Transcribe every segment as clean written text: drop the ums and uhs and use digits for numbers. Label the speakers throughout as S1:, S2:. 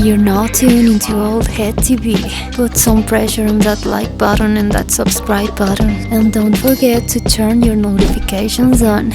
S1: You're now tuned into Old Head TV. Put some pressure on that like button and that subscribe button. And don't forget to turn your notifications on.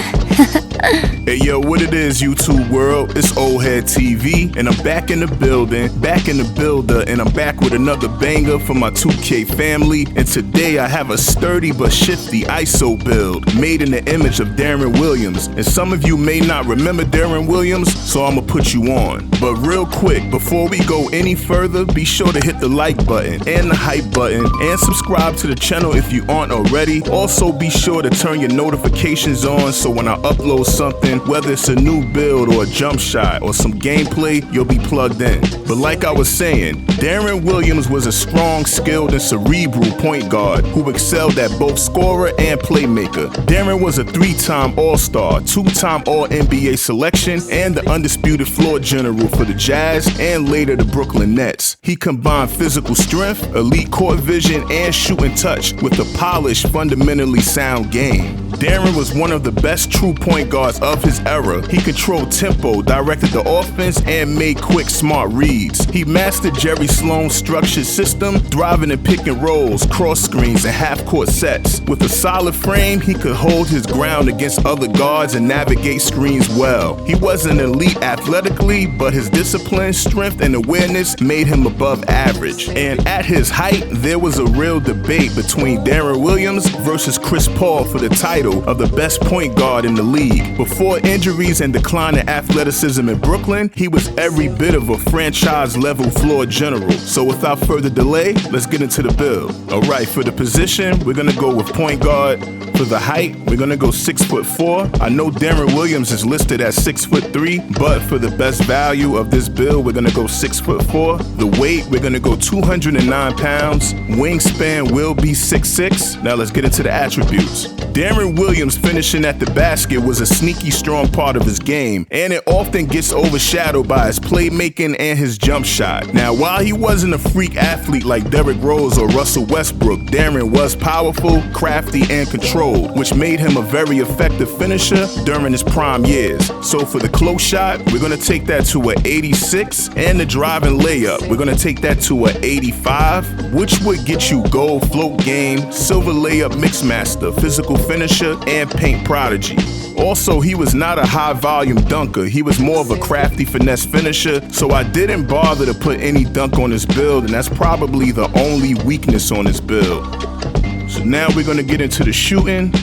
S2: Hey yo, what it is, YouTube world? It's Old Head TV, and I'm back in the building, back in the builder, and I'm back with another banger for my 2K family. And today I have a sturdy but shifty ISO build made in the image of Deron Williams. And some of you may not remember Deron Williams, so I'ma put you on. But real quick, before we go any further, be sure to hit the like button and the hype button and subscribe to the channel if you aren't already. Also be sure to turn your notifications on so when I upload something, whether it's a new build or a jump shot or some gameplay, you'll be plugged in. But like I was saying, Deron Williams was a strong, skilled, and cerebral point guard who excelled at both scorer and playmaker. Deron was a 3-time All-Star, 2-time All-NBA selection, and the undisputed floor general for the Jazz and later the Brooklyn Nets. He combined physical strength, elite court vision, and shooting touch with a polished, fundamentally sound game. Deron was one of the best true point guards of his era. He controlled tempo, directed the offense, and made quick, smart reads. He mastered Jerry Sloan's structured system, thriving in pick and rolls, cross screens, and half-court sets. With a solid frame, he could hold his ground against other guards and navigate screens well. He wasn't elite athletically, but his discipline, strength, and awareness made him above average. And at his height, there was a real debate between Deron Williams versus Chris Paul for the title of the best point guard in the league. Before injuries and declining athleticism in Brooklyn, he was every bit of a franchise-level floor general. So without further delay, let's get into the build. Alright, for the position, we're gonna go with point guard. For the height, we're gonna go 6'4". I know Deron Williams is listed at 6'3", but for the best value of this build, we're gonna go 6'4". The weight, we're gonna go 209 pounds. Wingspan will be 6'6". Now let's get into the attributes. Deron Williams finishing at the basket was a sneaky strong part of his game, and it often gets overshadowed by his playmaking and his jump shot. Now, while he wasn't a freak athlete like Derrick Rose or Russell Westbrook, Deron was powerful, crafty, and controlled, which made him a very effective finisher during his prime years. So for the close shot, we're gonna take that to an 86, and the driving layup, we're gonna take that to an 85, which would get you gold float game, silver layup mixmaster, physical finisher, and paint prodigy. Also, he was not a high-volume dunker. He was more of a crafty finesse finisher, so I didn't bother to put any dunk on his build, and that's probably the only weakness on his build. So now we're gonna get into the shooting,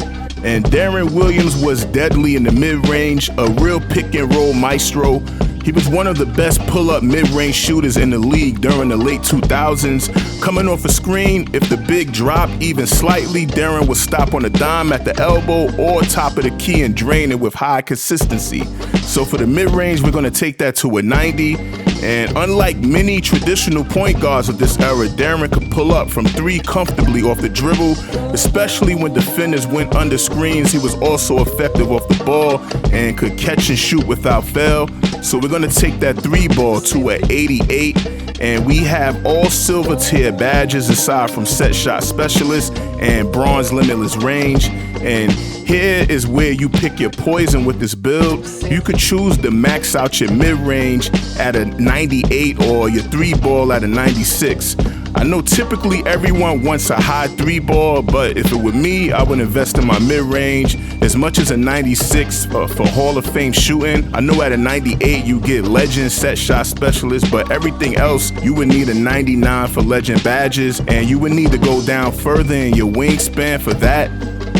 S2: and Deron Williams was deadly in the mid-range, a real pick-and-roll maestro. He was one of the best pull-up mid-range shooters in the league during the late 2000s. Coming off a screen, if the big dropped even slightly, Deron would stop on a dime at the elbow or top of the key and drain it with high consistency. So for the mid-range, we're gonna take that to a 90. And unlike many traditional point guards of this era, Deron could pull up from 3 comfortably off the dribble, especially when defenders went under screens. He was also effective off the ball and could catch and shoot without fail. So we're gonna take that 3 ball to an 88. And we have all silver tier badges aside from set shot specialist and bronze limitless range. And here is where you pick your poison with this build. You could choose to max out your mid-range at a 98 or your 3 ball at a 96. I know typically everyone wants a high 3 ball, but if it were me, I would invest in my mid-range as much as a 96 for Hall of Fame shooting. I know at a 98 you get legend set shot specialist, but everything else you would need a 99 for legend badges, and you would need to go down further in your wingspan for that.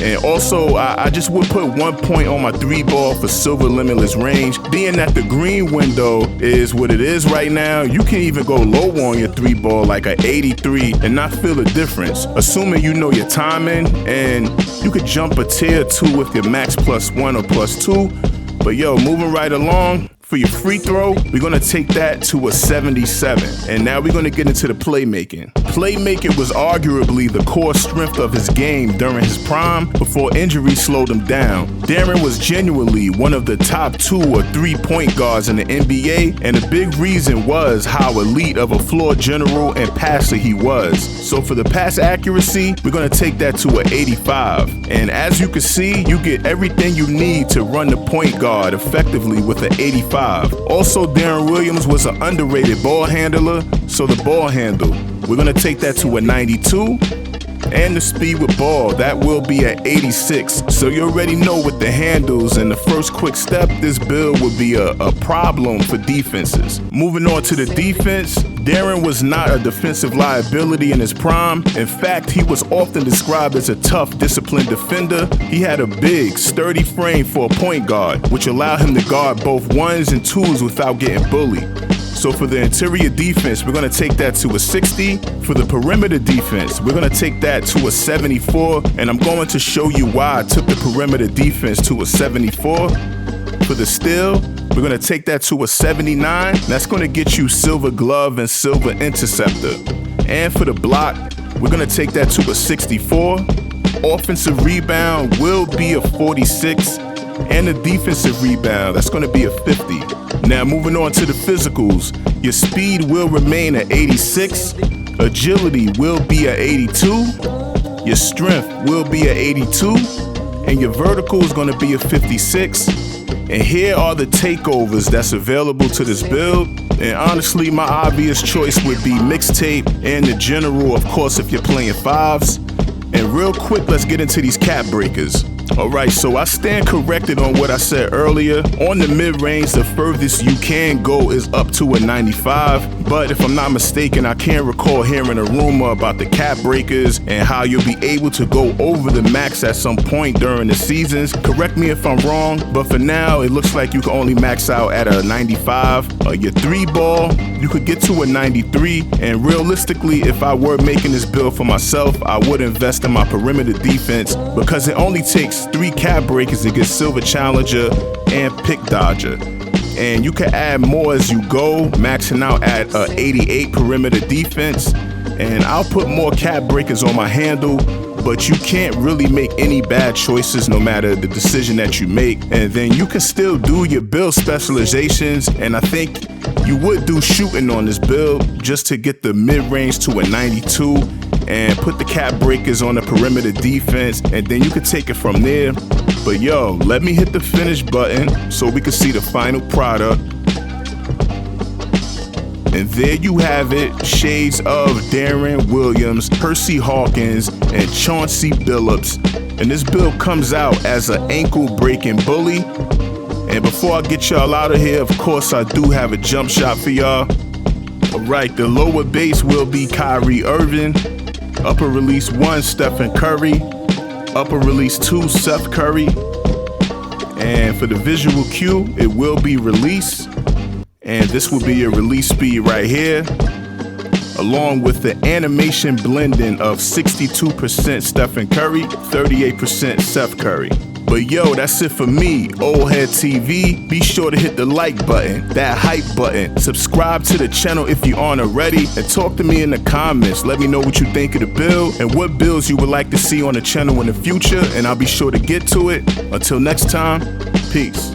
S2: And also, I just would put 1 point on my 3 ball for silver limitless range. Being that the green window is what it is right now, you can even go low on your 3 ball like a 83 and not feel the difference, assuming you know your timing, and you could jump a tier 2 with your max +1 or +2. But yo, moving right along, for your free throw, we're gonna take that to a 77. And now we're gonna get into the playmaking. Playmaking was arguably the core strength of his game during his prime before injury slowed him down. Deron was genuinely one of the top 2 or 3 point guards in the NBA, and a big reason was how elite of a floor general and passer he was. So for the pass accuracy, we're gonna take that to an 85. And as you can see, you get everything you need to run the point guard effectively with an 85 95. Also, Deron Williams was an underrated ball handler, so the ball handle, we're gonna take that to a 92. And the speed with ball, that will be at 86. So you already know with the handles and the first quick step, this build would be a problem for defenses. Moving on to the defense, Deron was not a defensive liability in his prime. In fact, he was often described as a tough, disciplined defender. He had a big, sturdy frame for a point guard, which allowed him to guard both ones and twos without getting bullied. So for the interior defense, we're gonna take that to a 60. For the perimeter defense, we're gonna take that to a 74. And I'm going to show you why I took the perimeter defense to a 74. For the steal, we're gonna take that to a 79. That's gonna get you silver glove and silver interceptor. And for the block, we're gonna take that to a 64. Offensive rebound will be a 46. And the defensive rebound, that's gonna be a 50. Now moving on to the physicals, your speed will remain at 86, agility will be at 82, your strength will be at 82, and your vertical is gonna be a 56. And here are the takeovers that's available to this build. And honestly, my obvious choice would be Mixtape and the general, of course, if you're playing fives. And real quick, let's get into these cap breakers. Alright, so I stand corrected on what I said earlier. On the mid-range, the furthest you can go is up to a 95. But if I'm not mistaken, I can't recall hearing a rumor about the cap breakers and how you'll be able to go over the max at some point during the seasons. Correct me if I'm wrong, but for now, it looks like you can only max out at a 95. Your 3-ball, you could get to a 93. And realistically, if I were making this build for myself, I would invest in my perimeter defense because it only takes 3 cap breakers to get silver challenger and pick dodger. And you can add more as you go, maxing out at 88 perimeter defense. And I'll put more cap breakers on my handle, but you can't really make any bad choices no matter the decision that you make. And then you can still do your build specializations, and I think you would do shooting on this build just to get the mid-range to a 92 and put the cap breakers on the perimeter defense, and then you could take it from there. But yo, let me hit the finish button so we can see the final product. And there you have it, shades of Deron Williams, Percy Hawkins, and Chauncey Billups. And this build comes out as an ankle-breaking bully. And before I get y'all out of here, of course, I do have a jump shot for y'all. Alright, the lower base will be Kyrie Irving. Upper release 1, Stephen Curry. Upper release 2, Seth Curry. And for the visual cue, it will be release. And this will be your release speed right here, along with the animation blending of 62% Stephen Curry, 38% Seth Curry. But yo, that's it for me, Old Head TV. Be sure to hit the like button, that hype button. Subscribe to the channel if you aren't already, and talk to me in the comments. Let me know what you think of the build and what builds you would like to see on the channel in the future, and I'll be sure to get to it. Until next time, peace.